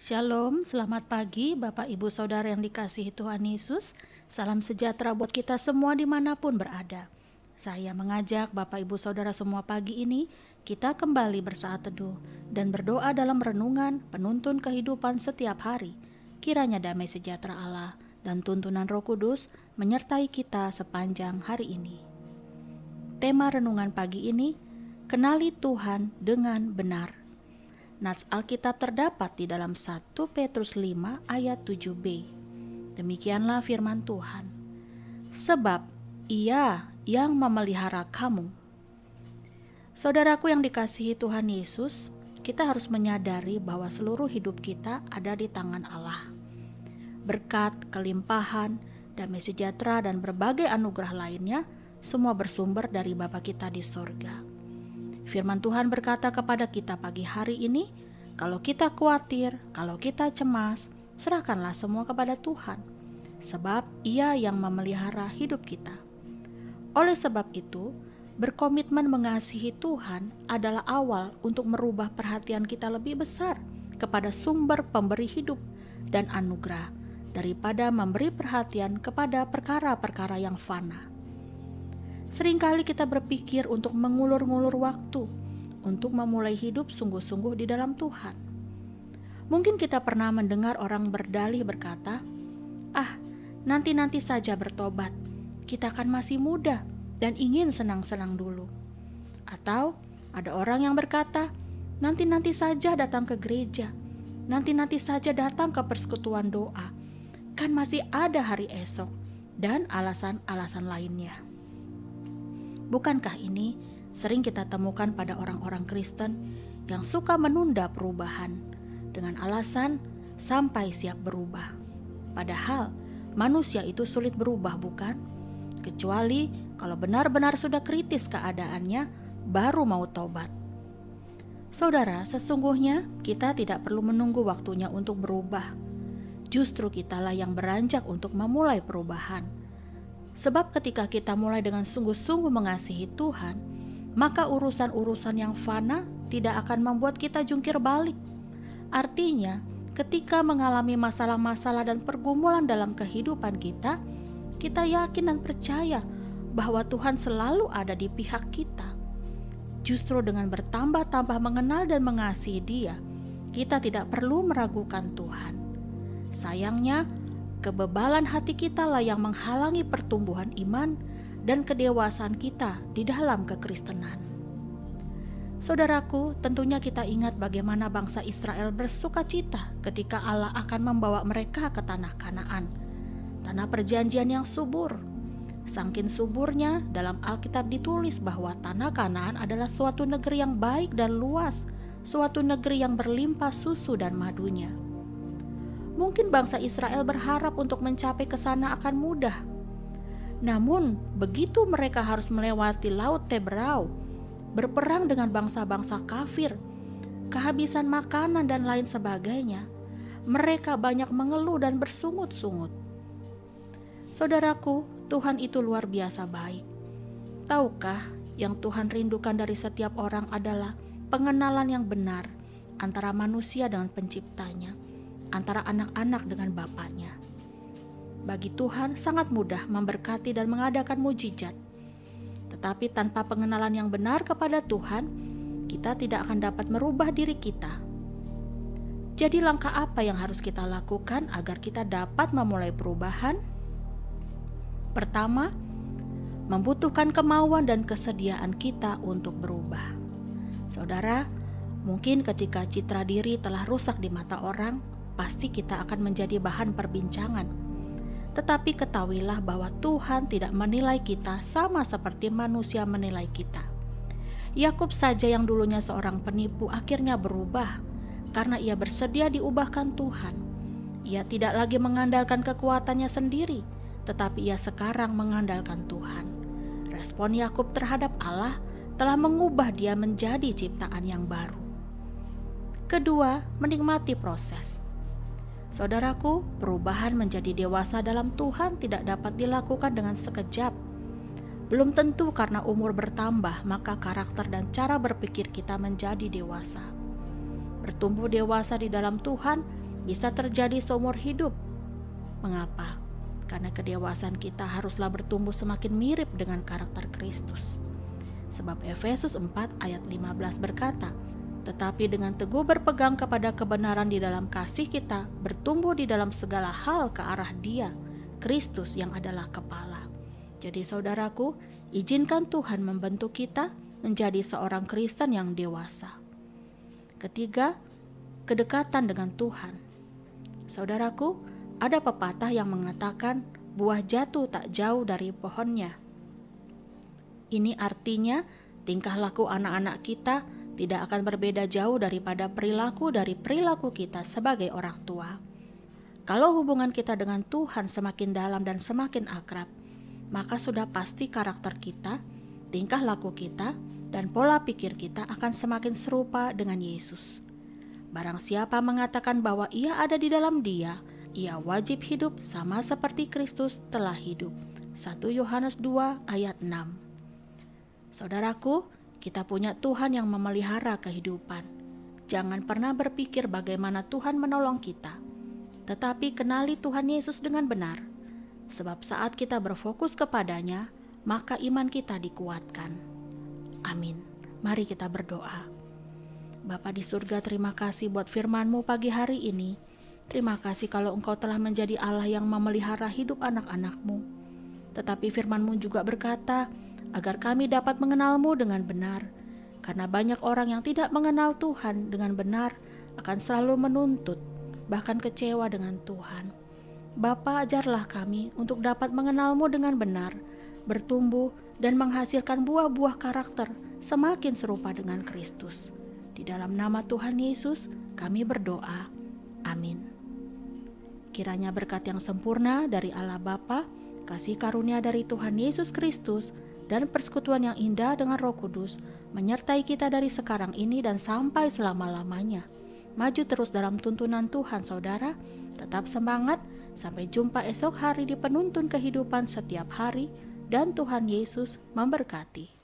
Shalom, selamat pagi Bapak Ibu Saudara yang dikasihi Tuhan Yesus. Salam sejahtera buat kita semua dimanapun berada. Saya mengajak Bapak Ibu Saudara semua pagi ini, kita kembali bersaat teduh dan berdoa dalam renungan penuntun kehidupan setiap hari. Kiranya damai sejahtera Allah dan tuntunan Roh Kudus menyertai kita sepanjang hari ini. Tema renungan pagi ini, kenali Tuhan dengan benar. Nats Alkitab terdapat di dalam 1 Petrus 5 ayat 7b. Demikianlah firman Tuhan. Sebab Ia yang memelihara kamu. Saudaraku yang dikasihi Tuhan Yesus, kita harus menyadari bahwa seluruh hidup kita ada di tangan Allah. Berkat, kelimpahan, damai sejahtera, dan berbagai anugerah lainnya, semua bersumber dari Bapa kita di sorga. Firman Tuhan berkata kepada kita pagi hari ini, kalau kita khawatir, kalau kita cemas, serahkanlah semua kepada Tuhan, sebab Ia yang memelihara hidup kita. Oleh sebab itu, berkomitmen mengasihi Tuhan adalah awal untuk merubah perhatian kita lebih besar kepada sumber pemberi hidup dan anugerah, daripada memberi perhatian kepada perkara-perkara yang fana. Seringkali kita berpikir untuk mengulur-ngulur waktu, untuk memulai hidup sungguh-sungguh di dalam Tuhan. Mungkin kita pernah mendengar orang berdalih berkata, nanti-nanti saja bertobat, kita kan masih muda dan ingin senang-senang dulu. Atau ada orang yang berkata, nanti-nanti saja datang ke gereja, nanti-nanti saja datang ke persekutuan doa, kan masih ada hari esok, dan alasan-alasan lainnya. Bukankah ini sering kita temukan pada orang-orang Kristen yang suka menunda perubahan dengan alasan sampai siap berubah? Padahal manusia itu sulit berubah, bukan? Kecuali kalau benar-benar sudah kritis keadaannya, baru mau taubat. Saudara, sesungguhnya kita tidak perlu menunggu waktunya untuk berubah. Justru kitalah yang beranjak untuk memulai perubahan. Sebab ketika kita mulai dengan sungguh-sungguh mengasihi Tuhan, maka urusan-urusan yang fana tidak akan membuat kita jungkir balik. Artinya, ketika mengalami masalah-masalah dan pergumulan dalam kehidupan kita, kita yakin dan percaya bahwa Tuhan selalu ada di pihak kita. Justru dengan bertambah-tambah mengenal dan mengasihi Dia, kita tidak perlu meragukan Tuhan. Sayangnya, kebebalan hati kita lah yang menghalangi pertumbuhan iman dan kedewasaan kita di dalam kekristenan. Saudaraku, tentunya kita ingat bagaimana bangsa Israel bersuka cita ketika Allah akan membawa mereka ke tanah Kanaan, tanah perjanjian yang subur. Saking suburnya, dalam Alkitab ditulis bahwa tanah Kanaan adalah suatu negeri yang baik dan luas, suatu negeri yang berlimpah susu dan madunya. Mungkin bangsa Israel berharap untuk mencapai ke sana akan mudah. Namun, begitu mereka harus melewati Laut Teberau, berperang dengan bangsa-bangsa kafir, kehabisan makanan dan lain sebagainya, mereka banyak mengeluh dan bersungut-sungut. Saudaraku, Tuhan itu luar biasa baik. Tahukah yang Tuhan rindukan dari setiap orang adalah pengenalan yang benar antara manusia dengan penciptanya, antara anak-anak dengan bapaknya. Bagi Tuhan sangat mudah memberkati dan mengadakan mujizat. Tetapi tanpa pengenalan yang benar kepada Tuhan, kita tidak akan dapat merubah diri kita. Jadi langkah apa yang harus kita lakukan agar kita dapat memulai perubahan? Pertama, membutuhkan kemauan dan kesediaan kita untuk berubah. Saudara, mungkin ketika citra diri telah rusak di mata orang, pasti kita akan menjadi bahan perbincangan. Tetapi ketahuilah bahwa Tuhan tidak menilai kita sama seperti manusia menilai kita. Yakub saja yang dulunya seorang penipu akhirnya berubah karena ia bersedia diubahkan Tuhan. Ia tidak lagi mengandalkan kekuatannya sendiri, tetapi ia sekarang mengandalkan Tuhan. Respon Yakub terhadap Allah telah mengubah dia menjadi ciptaan yang baru. Kedua, menikmati proses. Saudaraku, perubahan menjadi dewasa dalam Tuhan tidak dapat dilakukan dengan sekejap. Belum tentu karena umur bertambah, maka karakter dan cara berpikir kita menjadi dewasa. Bertumbuh dewasa di dalam Tuhan bisa terjadi seumur hidup. Mengapa? Karena kedewasaan kita haruslah bertumbuh semakin mirip dengan karakter Kristus. Sebab Efesus 4 ayat 15 berkata, "Tetapi dengan teguh berpegang kepada kebenaran di dalam kasih kita, bertumbuh di dalam segala hal ke arah Dia, Kristus yang adalah kepala." Jadi saudaraku, izinkan Tuhan membentuk kita menjadi seorang Kristen yang dewasa. Ketiga, kedekatan dengan Tuhan. Saudaraku, ada pepatah yang mengatakan buah jatuh tak jauh dari pohonnya. Ini artinya tingkah laku anak-anak kita tidak akan berbeda jauh daripada perilaku kita sebagai orang tua. Kalau hubungan kita dengan Tuhan semakin dalam dan semakin akrab, maka sudah pasti karakter kita, tingkah laku kita, dan pola pikir kita akan semakin serupa dengan Yesus. Barang siapa mengatakan bahwa ia ada di dalam Dia, ia wajib hidup sama seperti Kristus telah hidup. 1 Yohanes 2 ayat 6. Saudaraku, kita punya Tuhan yang memelihara kehidupan. Jangan pernah berpikir bagaimana Tuhan menolong kita, tetapi kenali Tuhan Yesus dengan benar. Sebab saat kita berfokus kepadanya, maka iman kita dikuatkan. Amin. Mari kita berdoa. Bapa di surga, terima kasih buat firman-Mu pagi hari ini. Terima kasih kalau Engkau telah menjadi Allah yang memelihara hidup anak-anak-Mu. Tetapi firman-Mu juga berkata, agar kami dapat mengenal-Mu dengan benar. Karena banyak orang yang tidak mengenal Tuhan dengan benar akan selalu menuntut, bahkan kecewa dengan Tuhan. Bapa, ajarlah kami untuk dapat mengenal-Mu dengan benar, bertumbuh dan menghasilkan buah-buah karakter semakin serupa dengan Kristus. Di dalam nama Tuhan Yesus, kami berdoa. Amin. Kiranya berkat yang sempurna dari Allah Bapa, kasih karunia dari Tuhan Yesus Kristus, dan persekutuan yang indah dengan Roh Kudus menyertai kita dari sekarang ini dan sampai selama-lamanya. Maju terus dalam tuntunan Tuhan, saudara. Tetap semangat. Sampai jumpa esok hari di penuntun kehidupan setiap hari. Dan Tuhan Yesus memberkati.